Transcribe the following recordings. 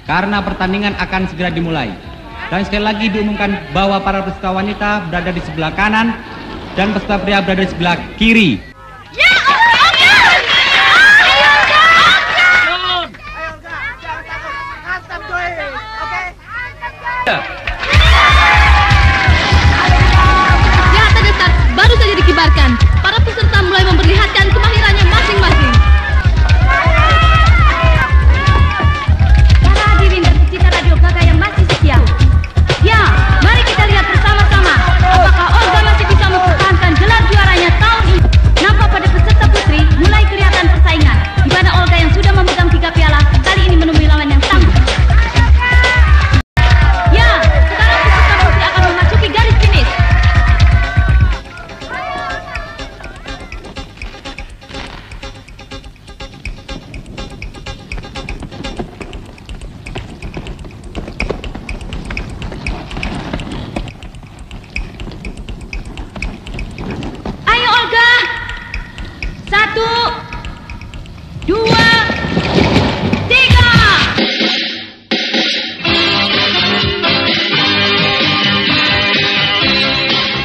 karena pertandingan akan segera dimulai. Dan sekali lagi diumumkan bahwa para peserta wanita berada di sebelah kanan dan peserta pria berada di sebelah kiri. Ya, oke. Ayo, hantam coy. Oke. Ya, tanda start baru saja dikibarkan. Para peserta mulai memperlihatkan kemahirannya masing-masing. Para hadirin dan pecinta Radio Gaga yang masih setia. Ya, mari kita lihat bersama-sama apakah Olga masih bisa mempertahankan gelar juaranya tahun ini. Nampak pada peserta putri mulai kelihatan persaingan, di mana Olga yang sudah memegang 3 piala kali ini menemui lawan yang tangguh. Ya, sekarang peserta putri akan memasuki garis finish. Ayo Olga. 1, 2, 3.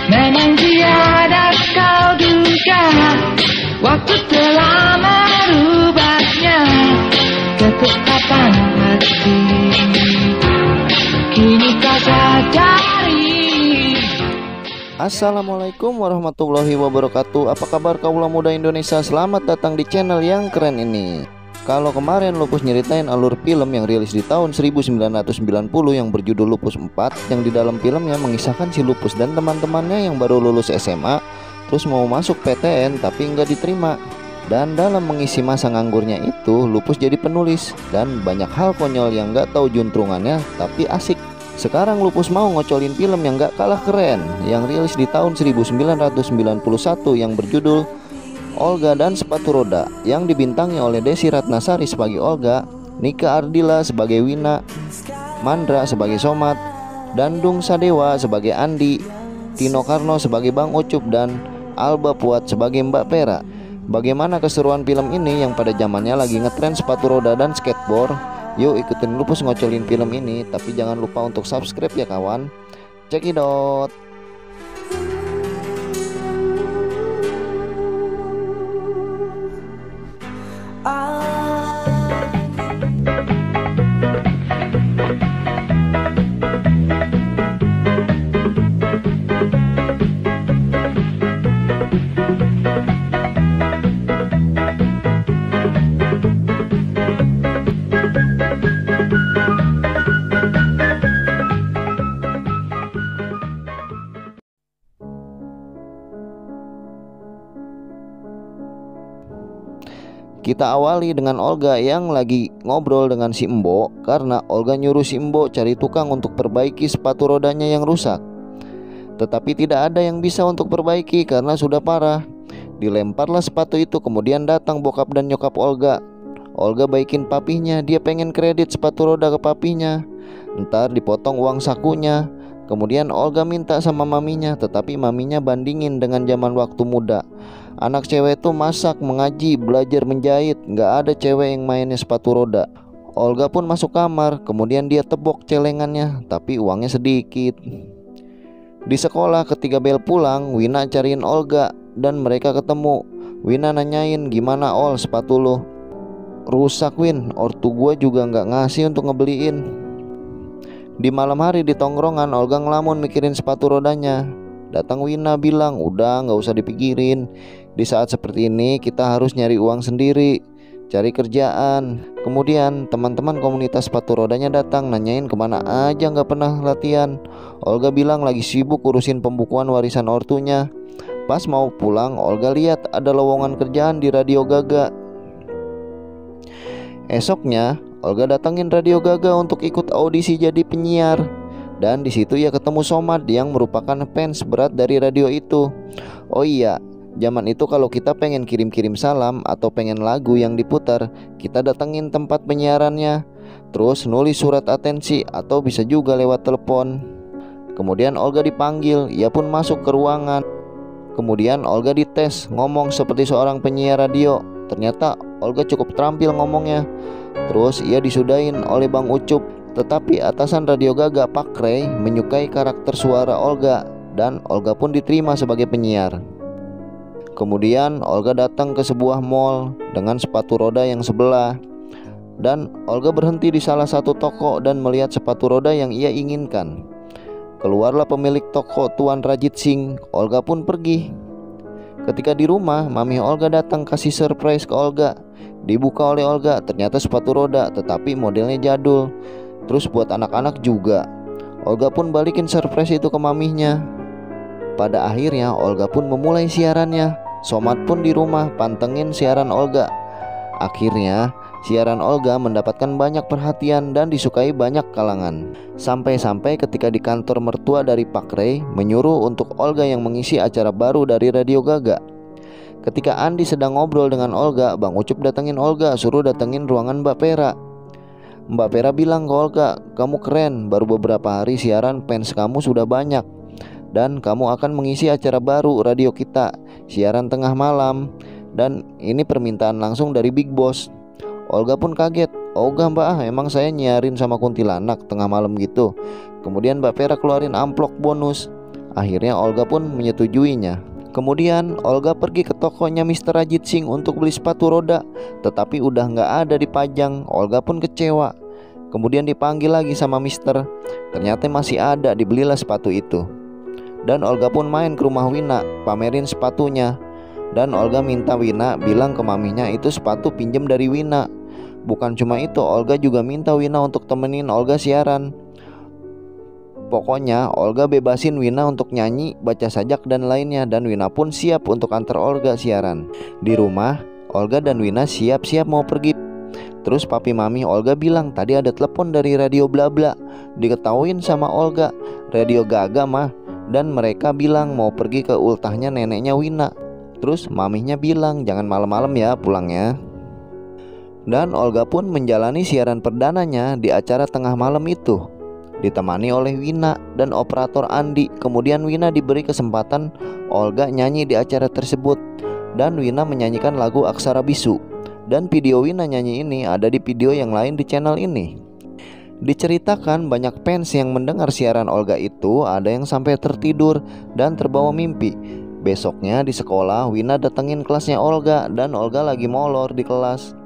Memang tiada kau duga, waktu telah merubahnya, ketetapan hati. Kini kau sadari. Assalamualaikum warahmatullahi wabarakatuh. Apa kabar kaula muda Indonesia? Selamat datang di channel yang keren ini. Kalau kemarin Lupus nyeritain alur film yang rilis di tahun 1990 yang berjudul Lupus 4, yang di dalam filmnya mengisahkan si Lupus dan teman-temannya yang baru lulus SMA terus mau masuk PTN tapi nggak diterima. Dan dalam mengisi masa nganggurnya itu, Lupus jadi penulis dan banyak hal konyol yang nggak tahu juntrungannya tapi asik. Sekarang Lupus mau ngocolin film yang gak kalah keren yang rilis di tahun 1991 yang berjudul Olga dan Sepatu Roda, yang dibintangi oleh Desi Ratnasari sebagai Olga, Nika Ardila sebagai Wina, Mandra sebagai Somad, Dandung Sadewa sebagai Andi, Tino Karno sebagai Bang Ucup, dan Alba Puat sebagai Mbak Pera. Bagaimana keseruan film ini yang pada zamannya lagi ngetren sepatu roda dan skateboard? Yuk ikutin Lupus ngocolin film ini, tapi jangan lupa untuk subscribe ya kawan. Cekidot. Kita awali dengan Olga yang lagi ngobrol dengan si Embo, karena Olga nyuruh si Embo cari tukang untuk perbaiki sepatu rodanya yang rusak. Tetapi tidak ada yang bisa untuk perbaiki karena sudah parah. Dilemparlah sepatu itu, kemudian datang bokap dan nyokap Olga. Olga baikin papinya, dia pengen kredit sepatu roda ke papinya. Ntar dipotong uang sakunya. Kemudian Olga minta sama maminya, tetapi maminya bandingin dengan zaman waktu muda. Anak cewek tuh masak, mengaji, belajar menjahit, gak ada cewek yang mainnya sepatu roda. Olga pun masuk kamar, kemudian dia tebok celengannya, tapi uangnya sedikit. Di sekolah ketika bel pulang, Wina cariin Olga dan mereka ketemu. Wina nanyain, gimana Ol sepatu lo? Rusak Win, ortu gua juga gak ngasih untuk ngebeliin. Di malam hari di tongkrongan, Olga ngelamun mikirin sepatu rodanya. Datang Wina bilang, udah gak usah dipikirin. Di saat seperti ini kita harus nyari uang sendiri, cari kerjaan. Kemudian teman-teman komunitas sepatu rodanya datang nanyain kemana aja gak pernah latihan. Olga bilang lagi sibuk urusin pembukuan warisan ortunya. Pas mau pulang, Olga lihat ada lowongan kerjaan di Radio Gaga. Esoknya Olga datangin Radio Gaga untuk ikut audisi jadi penyiar. Dan di situ ia ketemu Somad yang merupakan fans berat dari radio itu. Oh iya, zaman itu kalau kita pengen kirim-kirim salam atau pengen lagu yang diputar, kita datengin tempat penyiarannya, terus nulis surat atensi atau bisa juga lewat telepon. Kemudian Olga dipanggil, ia pun masuk ke ruangan. Kemudian Olga dites ngomong seperti seorang penyiar radio. Ternyata Olga cukup terampil ngomongnya. Terus ia disudahin oleh Bang Ucup. Tetapi atasan Radio Gaga, Pak Ray, menyukai karakter suara Olga dan Olga pun diterima sebagai penyiar. Kemudian Olga datang ke sebuah mall dengan sepatu roda yang sebelah. Dan Olga berhenti di salah satu toko dan melihat sepatu roda yang ia inginkan. Keluarlah pemilik toko, Tuan Rajit Singh. Olga pun pergi. Ketika di rumah, Mami Olga datang kasih surprise ke Olga. Dibuka oleh Olga, ternyata sepatu roda, tetapi modelnya jadul. Terus buat anak-anak juga. Olga pun balikin surprise itu ke maminya. Pada akhirnya Olga pun memulai siarannya. Somad pun di rumah pantengin siaran Olga. Akhirnya siaran Olga mendapatkan banyak perhatian dan disukai banyak kalangan. Sampai-sampai ketika di kantor mertua dari Pak Ray menyuruh untuk Olga yang mengisi acara baru dari Radio Gaga. Ketika Andi sedang ngobrol dengan Olga, Bang Ucup datengin Olga, suruh datengin ruangan Mbak Pera. Mbak Pera bilang ke Olga, "Kamu keren, baru beberapa hari siaran fans kamu sudah banyak. Dan kamu akan mengisi acara baru radio kita, siaran tengah malam. Dan ini permintaan langsung dari Big Boss." Olga pun kaget. "Ogah Mbak, emang saya nyiarin sama kuntilanak tengah malam gitu?" Kemudian Mbak Pera keluarin amplop bonus. Akhirnya Olga pun menyetujuinya. Kemudian Olga pergi ke tokonya Mr. Rajit Singh untuk beli sepatu roda, tetapi udah nggak ada dipajang. Olga pun kecewa. Kemudian dipanggil lagi sama Mister. Ternyata masih ada, dibelilah sepatu itu. Dan Olga pun main ke rumah Wina, pamerin sepatunya. Dan Olga minta Wina bilang ke maminya itu sepatu pinjem dari Wina. Bukan cuma itu, Olga juga minta Wina untuk temenin Olga siaran. Pokoknya Olga bebasin Wina untuk nyanyi, baca sajak dan lainnya. Dan Wina pun siap untuk antar Olga siaran. Di rumah, Olga dan Wina siap-siap mau pergi. Terus papi mami Olga bilang tadi ada telepon dari Radio Blabla. Diketahuin sama Olga, Radio Gaga mah. Dan mereka bilang mau pergi ke ultahnya neneknya Wina. Terus maminya bilang jangan malam-malam ya pulangnya. Dan Olga pun menjalani siaran perdananya di acara tengah malam itu, ditemani oleh Wina dan operator Andi. Kemudian Wina diberi kesempatan Olga nyanyi di acara tersebut. Dan Wina menyanyikan lagu Aksara Bisu. Dan video Wina nyanyi ini ada di video yang lain di channel ini. Diceritakan banyak fans yang mendengar siaran Olga itu ada yang sampai tertidur dan terbawa mimpi. Besoknya di sekolah Wina datengin kelasnya Olga dan Olga lagi molor di kelas.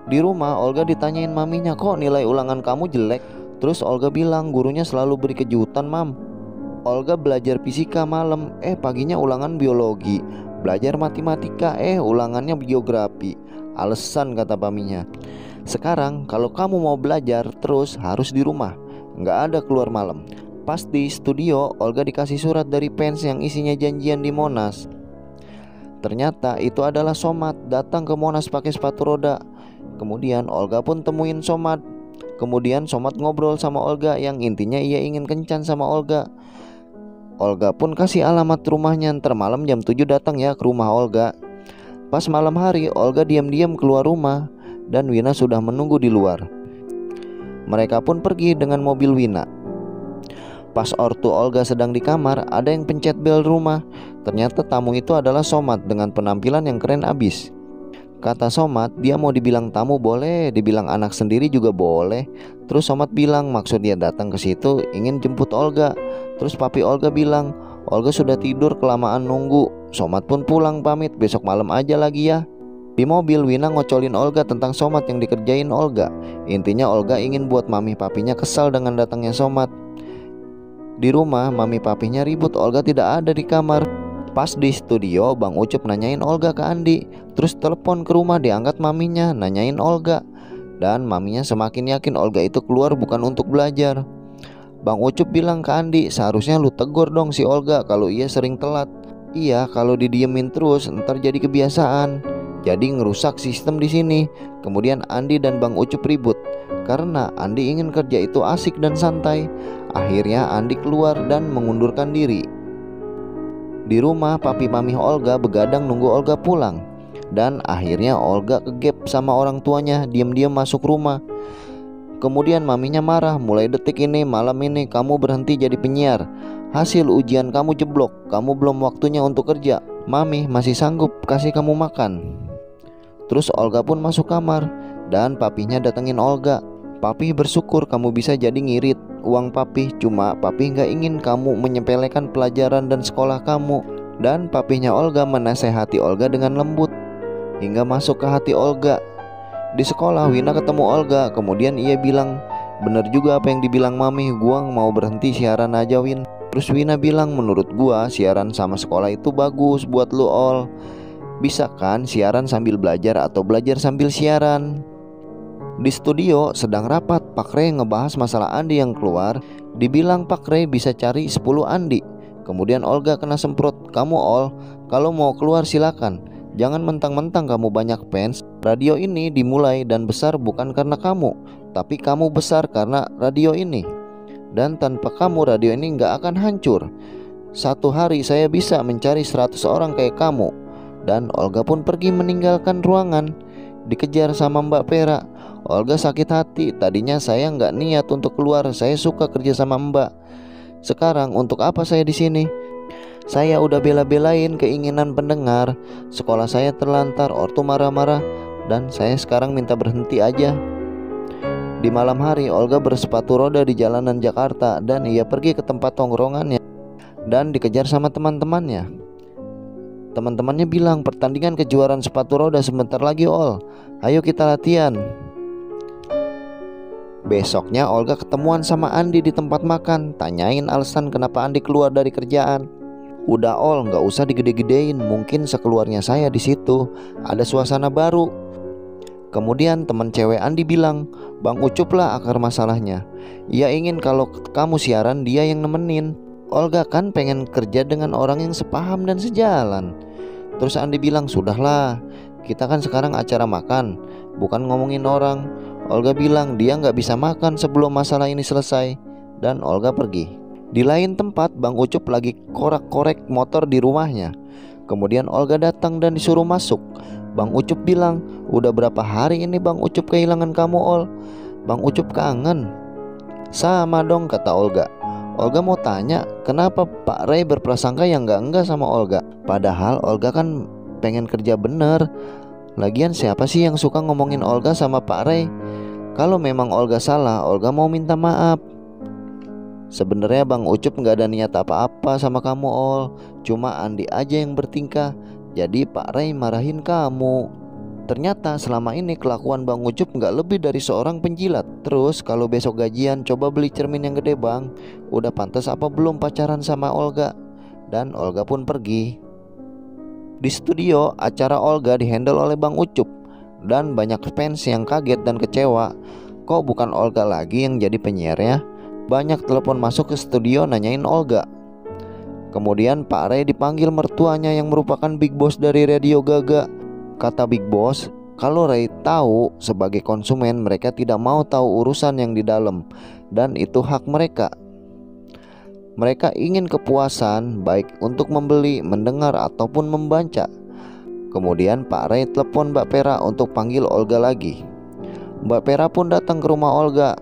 Di rumah Olga ditanyain maminya, "Kok nilai ulangan kamu jelek?" Terus Olga bilang, "Gurunya selalu beri kejutan, Mam." Olga belajar fisika malam, paginya ulangan biologi. Belajar matematika, ulangannya geografi. Alasan kata maminya. "Sekarang kalau kamu mau belajar terus harus di rumah, nggak ada keluar malam." Pas di studio, Olga dikasih surat dari fans yang isinya janjian di Monas. Ternyata itu adalah Somad datang ke Monas pakai sepatu roda. Kemudian Olga pun temuin Somad. Kemudian Somad ngobrol sama Olga yang intinya ia ingin kencan sama Olga. Olga pun kasih alamat rumahnya, ntar malam jam 7 datang ya ke rumah Olga. Pas malam hari Olga diam-diam keluar rumah dan Wina sudah menunggu di luar. Mereka pun pergi dengan mobil Wina. Pas ortu Olga sedang di kamar, ada yang pencet bel rumah. Ternyata tamu itu adalah Somad dengan penampilan yang keren abis. Kata Somad, dia mau dibilang tamu boleh, dibilang anak sendiri juga boleh. Terus Somad bilang maksud dia datang ke situ ingin jemput Olga. Terus papi Olga bilang, "Olga sudah tidur kelamaan nunggu." Somad pun pulang pamit, besok malam aja lagi ya. Di mobil Wina ngocolin Olga tentang Somad yang dikerjain Olga. Intinya Olga ingin buat mami papinya kesal dengan datangnya Somad. Di rumah mami papinya ribut, Olga tidak ada di kamar. Pas di studio Bang Ucup nanyain Olga ke Andi. Terus telepon ke rumah diangkat maminya nanyain Olga. Dan maminya semakin yakin Olga itu keluar bukan untuk belajar. Bang Ucup bilang ke Andi, "Seharusnya lu tegur dong si Olga kalau ia sering telat." "Iya, kalau didiemin terus ntar jadi kebiasaan. Jadi ngerusak sistem di sini." Kemudian Andi dan Bang Ucup ribut karena Andi ingin kerja itu asik dan santai. Akhirnya Andi keluar dan mengundurkan diri. Di rumah papi mami Olga begadang nunggu Olga pulang. Dan akhirnya Olga kegep sama orang tuanya, diam-diam masuk rumah. Kemudian maminya marah, "Mulai detik ini, malam ini kamu berhenti jadi penyiar. Hasil ujian kamu jeblok, kamu belum waktunya untuk kerja. Mami masih sanggup kasih kamu makan." Terus Olga pun masuk kamar. dan papinya datengin Olga. Papi bersyukur kamu bisa jadi ngirit uang papi, cuma papi nggak ingin kamu menyepelekan pelajaran dan sekolah kamu. Dan papinya Olga menasehati Olga dengan lembut hingga masuk ke hati Olga. Di sekolah Wina ketemu Olga, kemudian ia bilang, bener juga apa yang dibilang mami, gua mau berhenti siaran aja Win. Terus Wina bilang, menurut gua siaran sama sekolah itu bagus buat lu Ol. Bisa kan siaran sambil belajar atau belajar sambil siaran. Di studio sedang rapat, Pak Rey ngebahas masalah Andi yang keluar. Dibilang Pak Rey bisa cari 10 Andi. Kemudian Olga kena semprot, kamu Ol, kalau mau keluar silakan. Jangan mentang-mentang kamu banyak fans. Radio ini dimulai dan besar bukan karena kamu, tapi kamu besar karena radio ini. Dan tanpa kamu radio ini nggak akan hancur. Satu hari saya bisa mencari 100 orang kayak kamu. Dan Olga pun pergi meninggalkan ruangan. Dikejar sama Mbak Pera. Olga sakit hati, tadinya saya nggak niat untuk keluar, saya suka kerja sama Mbak. Sekarang untuk apa saya di sini? Saya udah bela-belain keinginan pendengar. Sekolah saya terlantar, ortu marah-marah, dan saya sekarang minta berhenti aja. Di malam hari Olga bersepatu roda di jalanan Jakarta dan ia pergi ke tempat tongkrongannya dan dikejar sama teman-temannya. Teman-temannya bilang, pertandingan kejuaraan sepatu roda sebentar lagi Ol, ayo kita latihan. Besoknya Olga ketemuan sama Andi di tempat makan, tanyain alasan kenapa Andi keluar dari kerjaan. Udah Ol, nggak usah digede-gedein, mungkin sekeluarnya saya di situ, ada suasana baru. Kemudian teman cewek Andi bilang, Bang Ucup lah akar masalahnya. Ia ingin kalau kamu siaran dia yang nemenin. Olga kan pengen kerja dengan orang yang sepaham dan sejalan. Terus Andi bilang, sudahlah, kita kan sekarang acara makan, bukan ngomongin orang. Olga bilang dia nggak bisa makan sebelum masalah ini selesai. Dan Olga pergi. Di lain tempat Bang Ucup lagi korek-korek motor di rumahnya. Kemudian Olga datang dan disuruh masuk. Bang Ucup bilang, udah berapa hari ini Bang Ucup kehilangan kamu Ol? Bang Ucup kangen. Sama dong kata Olga. Olga mau tanya, kenapa Pak Rey berprasangka yang enggak sama Olga? Padahal Olga kan pengen kerja bener. Lagian siapa sih yang suka ngomongin Olga sama Pak Rey? Kalau memang Olga salah, Olga mau minta maaf. Sebenarnya Bang Ucup nggak ada niat apa-apa sama kamu Ol, cuma Andi aja yang bertingkah. Jadi Pak Rey marahin kamu. Ternyata selama ini kelakuan Bang Ucup nggak lebih dari seorang penjilat. Terus kalau besok gajian coba beli cermin yang gede Bang. Udah pantas apa belum pacaran sama Olga? Dan Olga pun pergi. Di studio acara Olga dihandle oleh Bang Ucup. Dan banyak fans yang kaget dan kecewa. Kok bukan Olga lagi yang jadi penyiarnya? Banyak telepon masuk ke studio nanyain Olga. Kemudian Pak Rey dipanggil mertuanya yang merupakan Big Boss dari Radio Gaga. Kata Big Boss, kalau Rey tahu sebagai konsumen mereka tidak mau tahu urusan yang di dalam. Dan itu hak mereka. Mereka ingin kepuasan baik untuk membeli, mendengar ataupun membaca. Kemudian Pak Rey telepon Mbak Pera untuk panggil Olga lagi. Mbak Pera pun datang ke rumah Olga.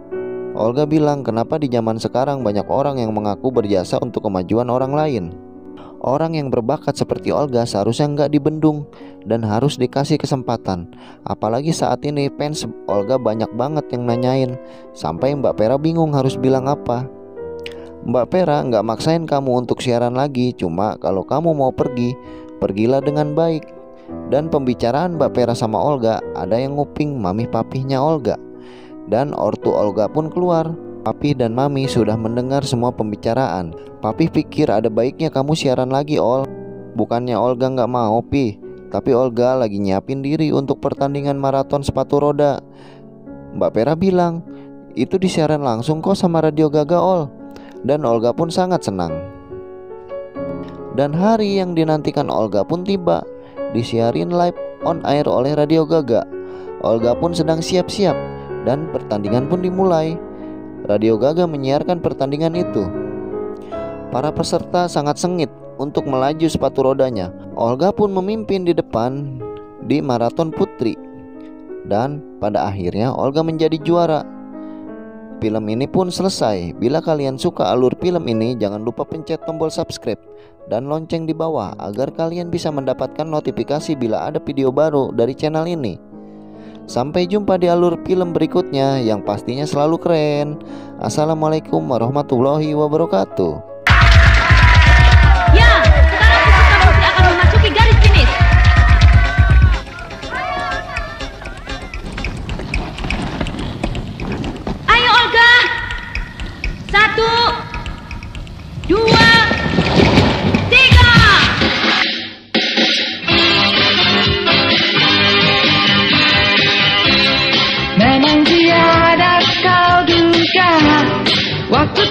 Olga bilang, kenapa di zaman sekarang banyak orang yang mengaku berjasa untuk kemajuan orang lain. Orang yang berbakat seperti Olga seharusnya nggak dibendung dan harus dikasih kesempatan. Apalagi saat ini fans Olga banyak banget yang nanyain, sampai Mbak Pera bingung harus bilang apa. Mbak Pera nggak maksain kamu untuk siaran lagi, cuma kalau kamu mau pergi, pergilah dengan baik. Dan pembicaraan Mbak Pera sama Olga ada yang nguping mami papihnya Olga. Dan ortu Olga pun keluar. Papi dan mami sudah mendengar semua pembicaraan. Papi pikir ada baiknya kamu siaran lagi Ol. Bukannya Olga nggak mau Pi, tapi Olga lagi nyiapin diri untuk pertandingan maraton sepatu roda. Mbak Pera bilang, itu disiaran langsung kok sama Radio Gaga Ol. Dan Olga pun sangat senang. Dan hari yang dinantikan Olga pun tiba. Disiarin live on air oleh Radio Gaga. Olga pun sedang siap-siap dan pertandingan pun dimulai. Radio Gaga menyiarkan pertandingan itu. Para peserta sangat sengit untuk melaju sepatu rodanya. Olga pun memimpin di depan di maraton putri. Dan pada akhirnya Olga menjadi juara. Film ini pun selesai. Bila kalian suka alur film ini, jangan lupa pencet tombol subscribe dan lonceng di bawah agar kalian bisa mendapatkan notifikasi bila ada video baru dari channel ini. Sampai jumpa di alur film berikutnya yang pastinya selalu keren. Assalamualaikum warahmatullahi wabarakatuh. Ya, sekarang peserta putri akan memasuki garis finish. Ayo Olga. 1, 2, 3. Memang tiada kau duga waktu